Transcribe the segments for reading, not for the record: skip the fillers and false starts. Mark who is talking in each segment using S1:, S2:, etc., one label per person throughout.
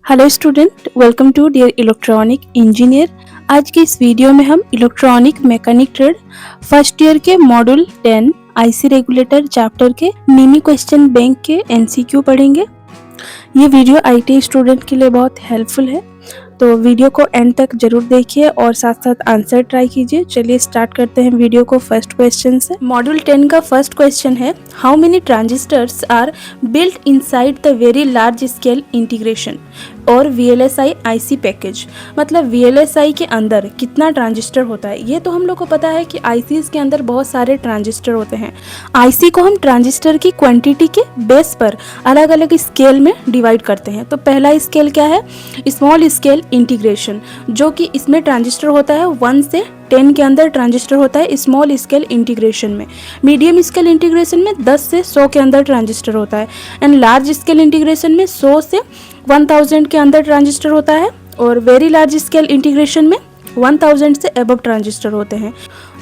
S1: Hello student, welcome to dear electronic engineer. आज के इस वीडियो में हम electronic mechanic trade first year के मॉड्यूल 10 आईसी रेगुलेटर चैप्टर के मिनी क्वेश्चन बैंक के एमसीक्यू पढ़ेंगे। ये वीडियो आईटी स्टूडेंट के लिए बहुत हेल्पफुल है, तो वीडियो को एंड तक जरूर देखिए और साथ साथ आंसर ट्राई कीजिए। चलिए स्टार्ट करते हैं वीडियो को फर्स्ट क्वेश्चन से। मॉड्यूल 10 का फर्स्ट क्वेश्चन है, how many transistors are built inside the very large scale integration और VLSI आईसी पैकेज। मतलब VLSI के अंदर कितना ट्रांजिस्टर होता है। ये तो हम लोग को पता है कि आईसीज के अंदर बहुत सारे ट्रांजिस्टर होते हैं। आईसी को हम ट्रांजिस्टर की क्वांटिटी के बेस पर अलग अलग स्केल में डिवाइड करते हैं। तो पहला स्केल क्या है, स्मॉल स्केल इंटीग्रेशन, जो कि इसमें ट्रांजिस्टर होता है 1 से 10 के अंदर ट्रांजिस्टर होता है स्मॉल स्केल इंटीग्रेशन में। मीडियम स्केल इंटीग्रेशन में 10 से 100 के अंदर ट्रांजिस्टर होता है एंड लार्ज स्केल इंटीग्रेशन में 100 से 1000 के अंदर ट्रांजिस्टर होता है और वेरी लार्ज स्केल इंटीग्रेशन में 1000 से अबव ट्रांजिस्टर होते हैं।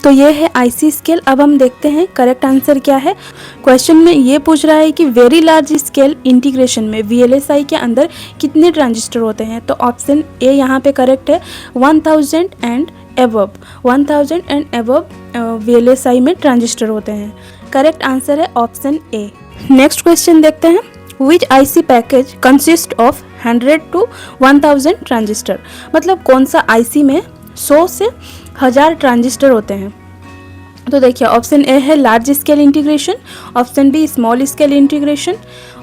S1: तो ये है आईसी स्केल। अब हम देखते हैं करेक्ट आंसर क्या है। क्वेश्चन में ये पूछ रहा है कि वेरी लार्ज स्केल इंटीग्रेशन में VLSI के अंदर कितने ट्रांजिस्टर होते हैं। तो ऑप्शन ए यहाँ पे करेक्ट है, 1000 and above. 1000 and above VLSI में ट्रांजिस्टर होते हैं। करेक्ट आंसर है ऑप्शन ए। नेक्स्ट क्वेश्चन देखते हैं, Which IC package consist of 100 to 1000 transistor. मतलब कौन सा आईसी में 100 से 1000 ट्रांजिस्टर होते हैं। तो देखिए ऑप्शन ए है large scale integration, option B small scale integration,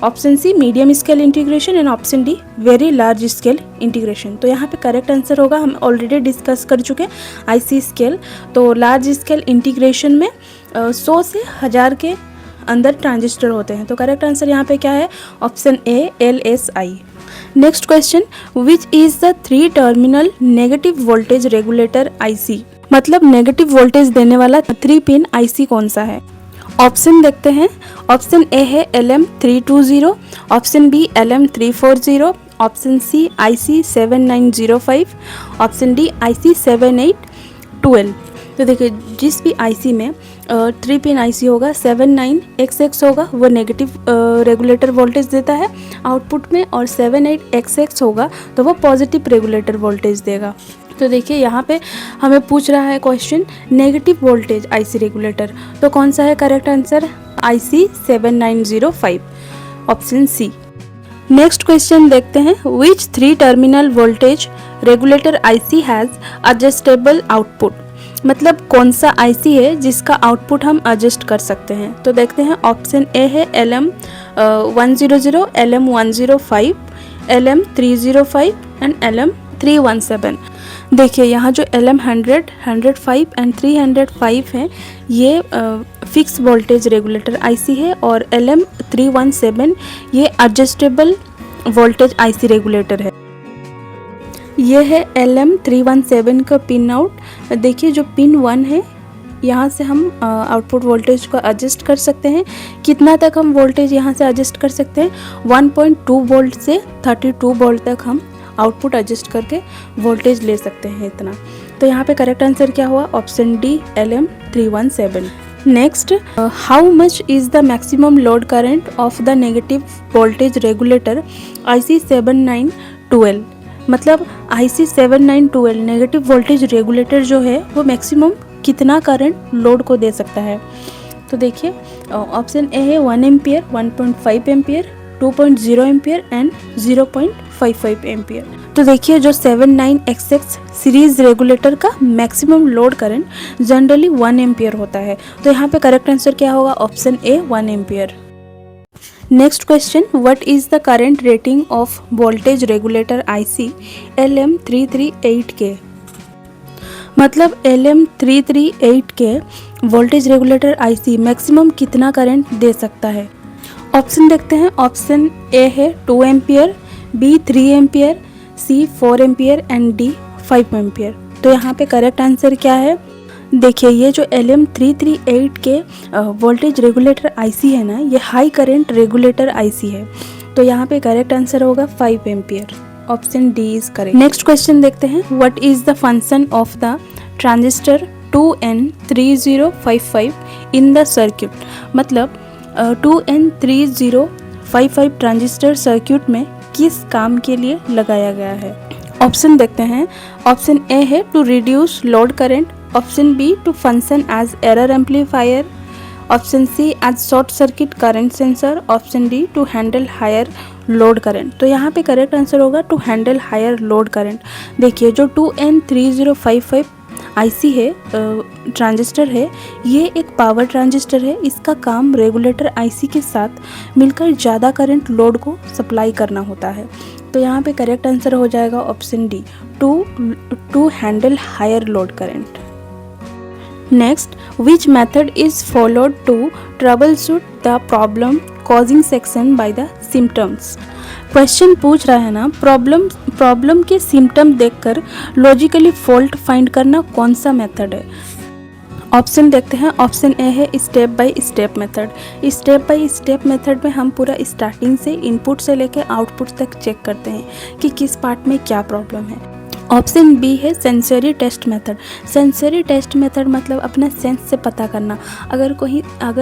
S1: option C medium scale integration and option D very large scale integration. तो यहाँ पे करेक्ट आंसर होगा, हम ऑलरेडी डिस्कस कर चुके आईसी स्केल। तो लार्ज स्केल इंटीग्रेशन में 100 से 1000 के अंदर ट्रांजिस्टर होते हैं। तो करेक्ट आंसर यहाँ पे क्या है, option A LSI। Next question, which is the 3 terminal negative voltage regulator IC। मतलब नेगेटिव वोल्टेज देने वाला 3 पिन IC कौन सा है। ऑप्शन देखते हैं, ऑप्शन ए है LM320, option B LM340, option C IC7905, option D IC7812। तो देखिए जिस भी आईसी में 3 पिन आईसी होगा 79XX होगा वो नेगेटिव रेगुलेटर वोल्टेज देता है आउटपुट में, और 78XX होगा तो वो पॉजिटिव रेगुलेटर वोल्टेज देगा। तो देखिए यहाँ पे हमें पूछ रहा है question negative voltage IC regulator, तो कौन सा है correct answer, IC7905, option C. Next question देखते हैं, which 3 terminal voltage regulator IC has adjustable output. मतलब कौन सा आईसी है जिसका आउटपुट हम एडजस्ट कर सकते हैं। तो देखते हैं ऑप्शन ए है LM100, LM105, LM305 and LM317। देखिए यहाँ जो LM100, 105 एंड 305 है ये फिक्स वोल्टेज रेगुलेटर आईसी है, और LM317 ये एडजस्टेबल वोल्टेज आईसी रेगुलेटर है। ये है LM317 का पिन आउट। देखिए जो पिन 1 है यहाँ से हम आउटपुट वोल्टेज को एडजस्ट कर सकते हैं। कितना तक हम वोल्टेज यहाँ से एडजस्ट कर सकते हैं, 1.2 वोल्ट से 32 वोल्ट तक हम आउटपुट एडजस्ट करके वोल्टेज ले सकते हैं इतना। तो यहाँ पे करेक्ट आंसर क्या हुआ, option D LM317। Next, how much is the maximum load current of the negative voltage regulator IC7912। मतलब IC7912 नेगेटिव वोल्टेज रेगुलेटर जो है वो मैक्सिमम कितना करंट लोड को दे सकता है। तो देखिए ऑप्शन ए है 1 ampere, 1.5 ampere, 2.0 ampere and 0.55 ampere. तो देखिए जो 79XX सीरीज रेगुलेटर का maximum load current generally 1 ampere होता है। तो यहाँ पे करेक्ट आंसर क्या होगा, option A 1 ampere. Next question, what is the current rating of voltage regulator IC LM338K। मतलब LM338K voltage regulator IC maximum कितना करंट दे सकता है। ऑप्शन देखते हैं, ऑप्शन ए है 2 ampere, B 3 ampere, C 4 ampere and D 5 ampere. तो यहाँ पे करेक्ट आंसर क्या है, देखिए ये जो LM338 के वोल्टेज रेगुलेटर आईसी है ना, ये हाई करंट रेगुलेटर आईसी है। तो यहाँ पे करेक्ट आंसर होगा 5 ampere, option D is correct. Next question देखते हैं, what is the function of the transistor 2N3055 in the circuit. मतलब 2N3055 ट्रांजिस्टर सर्किट में किस काम के लिए लगाया गया है। ऑप्शन देखते हैं। ऑप्शन ए है to reduce load current, option B to function as error amplifier, option C as short circuit current sensor, option D to handle higher load current. तो यहाँ पे करेक्ट आंसर होगा to handle higher load current. देखिए जो 2N3055 IC है, transistor है, ये एक पावर ट्रांजिस्टर है। इसका काम रेगुलेटर आईसी के साथ मिलकर ज़्यादा करंट लोड को सप्लाई करना होता है। तो यहाँ पे करेक्ट आंसर हो जाएगा option D, to handle higher load current. Next, which method is followed to troubleshoot the problem causing section by the symptoms. Question पूछ रहा है ना, प्रॉब्लम के सिम्टम देखकर लॉजिकली फॉल्ट फाइंड करना कौन सा मेथड है। ऑप्शन देखते हैं। ऑप्शन ए है step by step method. Step by step method में हम पूरा स्टार्टिंग से इनपुट से लेकर आउटपुट तक चेक करते हैं कि किस पार्ट में क्या प्रॉब्लम है। ऑप्शन बी है sensory test method. Sensory test method मतलब अपना सेंस से पता करना। अगर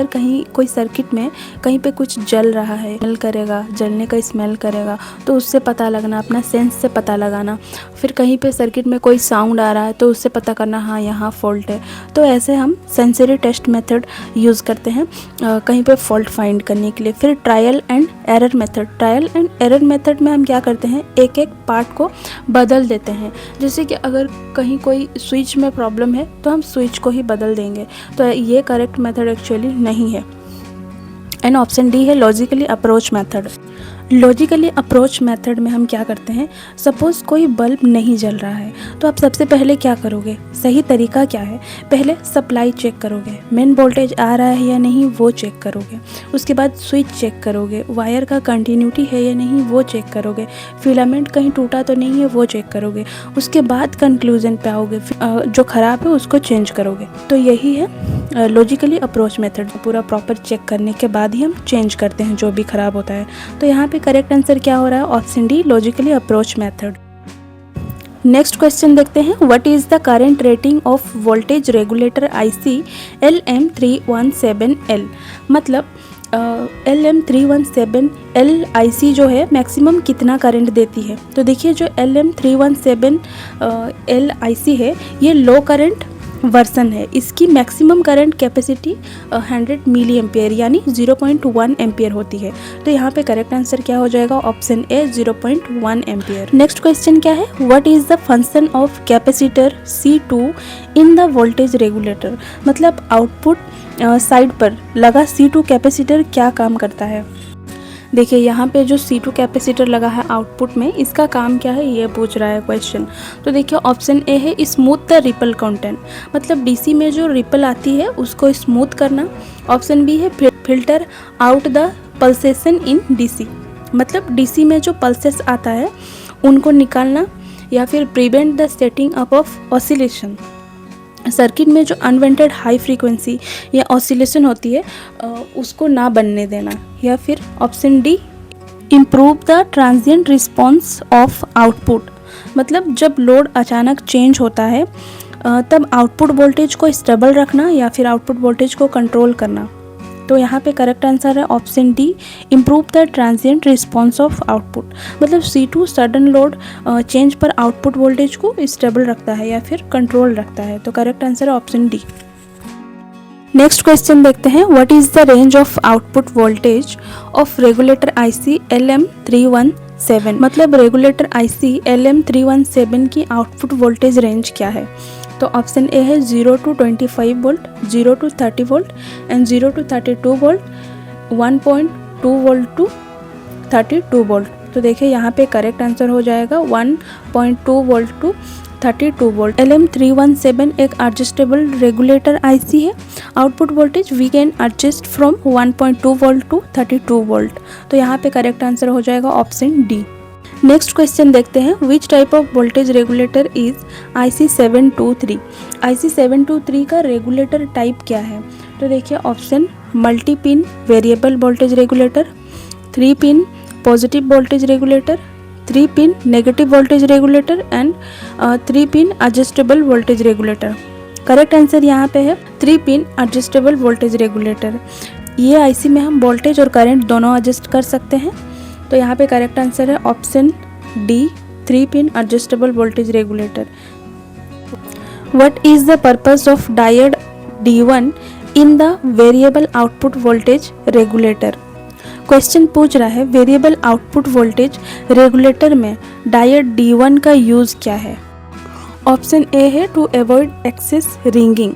S1: कहीं कोई सर्किट में कहीं पे कुछ जल रहा है, स्मेल करेगा, जलने का स्मेल करेगा, तो उससे पता लगना, अपना सेंस से पता लगाना। फिर कहीं पे सर्किट में कोई साउंड आ रहा है तो उससे पता करना हाँ यहाँ फॉल्ट है। तो ऐसे हम सेंसरी टेस्ट मेथड यूज़ करते हैं कहीं पे फॉल्ट फाइंड करने के लिए। फिर trial and error method. Trial and error method में हम क्या करते हैं, एक एक पार्ट को बदल देते हैं। जैसे कि अगर कहीं कोई स्विच में प्रॉब्लम है तो हम स्विच को ही बदल देंगे। तो ये करेक्ट मेथड एक्चुअली नहीं है। एंड ऑप्शन डी है logically approach method. Logically approach method में हम क्या करते हैं, सपोज़ कोई बल्ब नहीं जल रहा है तो आप सबसे पहले क्या करोगे, सही तरीका क्या है, पहले सप्लाई चेक करोगे, मेन वोल्टेज आ रहा है या नहीं वो चेक करोगे। उसके बाद स्विच चेक करोगे, वायर का कंटिन्यूटी है या नहीं वो चेक करोगे, फिलामेंट कहीं टूटा तो नहीं है वो चेक करोगे। उसके बाद कंक्लूजन पे आओगे, जो ख़राब है उसको चेंज करोगे। तो यही है लॉजिकली अप्रोच मेथड। पूरा प्रॉपर चेक करने के बाद ही हम चेंज करते हैं जो भी ख़राब होता है। तो यहाँ पे करेक्ट आंसर क्या हो रहा है, option D logically approach method. Next question देखते हैं। What is the current rating of voltage regulator IC LM317L। मतलब LM317L आईसी जो है मैक्सिमम कितना करंट देती है। तो देखिए जो LM317L आईसी है ये लो करंट वर्सन है। इसकी maximum current capacity 100 milli ampere यानी 0.1 एम्पियर होती है। तो यहाँ पे करेक्ट आंसर क्या हो जाएगा, option A 0.1 ampere. Next question क्या है, what is the function of capacitor C2 in the voltage regulator. मतलब आउटपुट साइड पर लगा C2 कैपेसिटर क्या काम करता है। देखिए यहाँ पे जो C2 कैपेसिटर लगा है आउटपुट में, इसका काम क्या है ये पूछ रहा है क्वेश्चन। तो देखिए ऑप्शन ए है स्मूथ द रिपल कंटेंट। मतलब डीसी में जो रिपल आती है उसको स्मूथ करना। ऑप्शन बी है filter out the pulsation in DC. मतलब डीसी में जो पल्सेस आता है उनको निकालना, या फिर prevent the setting up of oscillation. Circuit में जो अनवांटेड हाई फ्रीक्वेंसी या ऑसिलेशन होती है उसको ना बनने देना। या फिर option D improve the transient response of output. मतलब जब लोड अचानक चेंज होता है तब आउटपुट वोल्टेज को स्टेबल रखना या फिर आउटपुट वोल्टेज को कंट्रोल करना। तो यहाँ पे करेक्ट आंसर है option D improve the transient response of output. मतलब C2 सडन लोड चेंज पर आउटपुट वोल्टेज को स्टेबल रखता है या फिर कंट्रोल रखता है। तो करेक्ट आंसर है ऑप्शन डी। नेक्स्ट क्वेश्चन देखते हैं। What is the range of output voltage of regulator IC LM317। मतलब रेगुलेटर आईसी LM317 की आउटपुट वोल्टेज रेंज क्या है। तो ऑप्शन ए है 0 to 25 volt, 0 to 30 volt and 0 to 32 volt, 1.2 volt to 32 volt. तो देखिए यहाँ पे करेक्ट आंसर हो जाएगा 1.2 वोल्ट टू 32 वोल्ट। LM317 एक एडजस्टेबल रेगुलेटर आईसी है। Output voltage we can adjust from 1.2 volt to 32 volt. तो यहाँ पे करेक्ट आंसर हो जाएगा ऑप्शन डी। नेक्स्ट क्वेश्चन देखते हैं। Which type of voltage regulator is IC723। IC723 का रेगुलेटर टाइप क्या है। तो देखिए option multi pin variable voltage regulator, 3 pin positive voltage regulator, 3 pin negative voltage regulator and 3 pin adjustable voltage regulator. Correct answer यहाँ पे है 3 pin adjustable voltage regulator. ये IC में हम वोल्टेज और करंट दोनों एडजस्ट कर सकते हैं। तो यहाँ पे करेक्ट आंसर है option D, 3 pin adjustable voltage regulator. What is the purpose of diode D1 in the variable output voltage regulator. Question पूछ रहा है वेरिएबल आउटपुट वोल्टेज रेगुलेटर में डायोड D1 का यूज़ क्या है। ऑप्शन ए है to avoid excess ringing,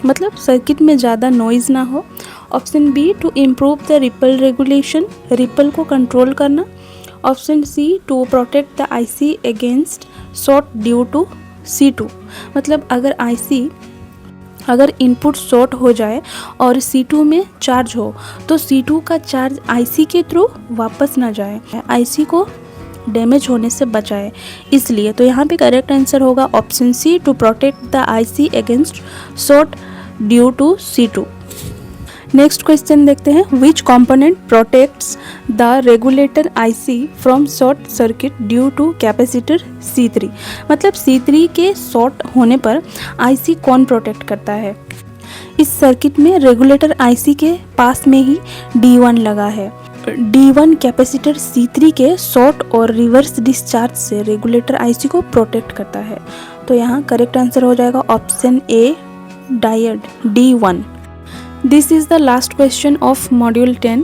S1: मतलब circuit में ज़्यादा नॉइज़ ना हो। Option B to improve the ripple regulation, ripple को कंट्रोल करना। Option C to protect the IC against short due to C2, मतलब अगर इनपुट शॉर्ट हो जाए और C2 में चार्ज हो तो C2 का चार्ज IC के थ्रू वापस ना जाए, IC को डैमेज होने से बचाए, इसलिए। तो यहाँ पे करेक्ट आंसर होगा option C to protect the IC against short due to C2। Next question देखते हैं, which component protects the regulator IC from short circuit due to capacitor C3, मतलब C3 के शॉर्ट होने पर IC कौन protect करता है। इस सर्किट में रेगुलेटर IC के पास में ही D1 लगा है। D1 कैपेसिटर C3 के शॉर्ट और रिवर्स डिस्चार्ज से रेगुलेटर IC को प्रोटेक्ट करता है। तो यहाँ करेक्ट आंसर हो जाएगा option A, diode D1। This is the last question of module 10.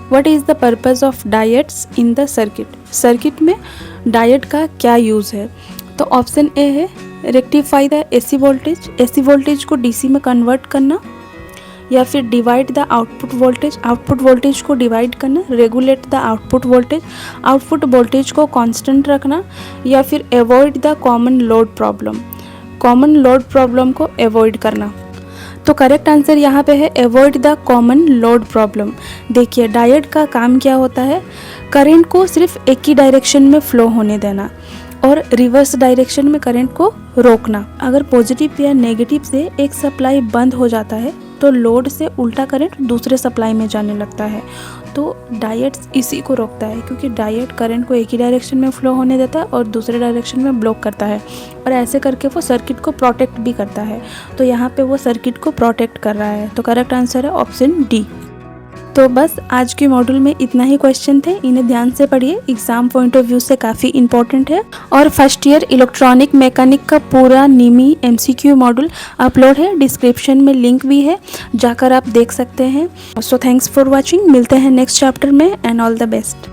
S1: What is the purpose of diodes in the circuit? Circuit में डायोड का क्या यूज़ है। तो ऑप्शन ए है रेक्टिफाई द AC वोल्टेज को DC में कन्वर्ट करना, या फिर डिवाइड द आउटपुट वोल्टेज को डिवाइड करना, रेगुलेट द आउटपुट वोल्टेज को कांस्टेंट रखना, या फिर avoid the common load problem को अवॉइड करना। तो करेक्ट आंसर यहाँ पे है avoid the common load problem. देखिए डायोड का काम क्या होता है, करंट को सिर्फ एक ही डायरेक्शन में फ्लो होने देना और रिवर्स डायरेक्शन में करंट को रोकना। अगर पॉजिटिव या नेगेटिव से एक सप्लाई बंद हो जाता है तो लोड से उल्टा करंट दूसरे सप्लाई में जाने लगता है। तो डायोड इसी को रोकता है, क्योंकि डायोड करंट को एक ही डायरेक्शन में फ्लो होने देता है और दूसरे डायरेक्शन में ब्लॉक करता है, और ऐसे करके वो सर्किट को प्रोटेक्ट भी करता है। तो यहाँ पे वो सर्किट को प्रोटेक्ट कर रहा है। तो करेक्ट आंसर है ऑप्शन डी। तो बस आज के मॉड्यूल में इतना ही क्वेश्चन थे, इन्हें ध्यान से पढ़िए, एग्जाम पॉइंट ऑफ व्यू से काफ़ी इंपॉर्टेंट है। और फर्स्ट ईयर इलेक्ट्रॉनिक मैकेनिक का पूरा निमी MCQ मॉड्यूल अपलोड है, डिस्क्रिप्शन में लिंक भी है, जाकर आप देख सकते हैं। सो थैंक्स फॉर वॉचिंग, मिलते हैं नेक्स्ट चैप्टर में एंड ऑल द बेस्ट।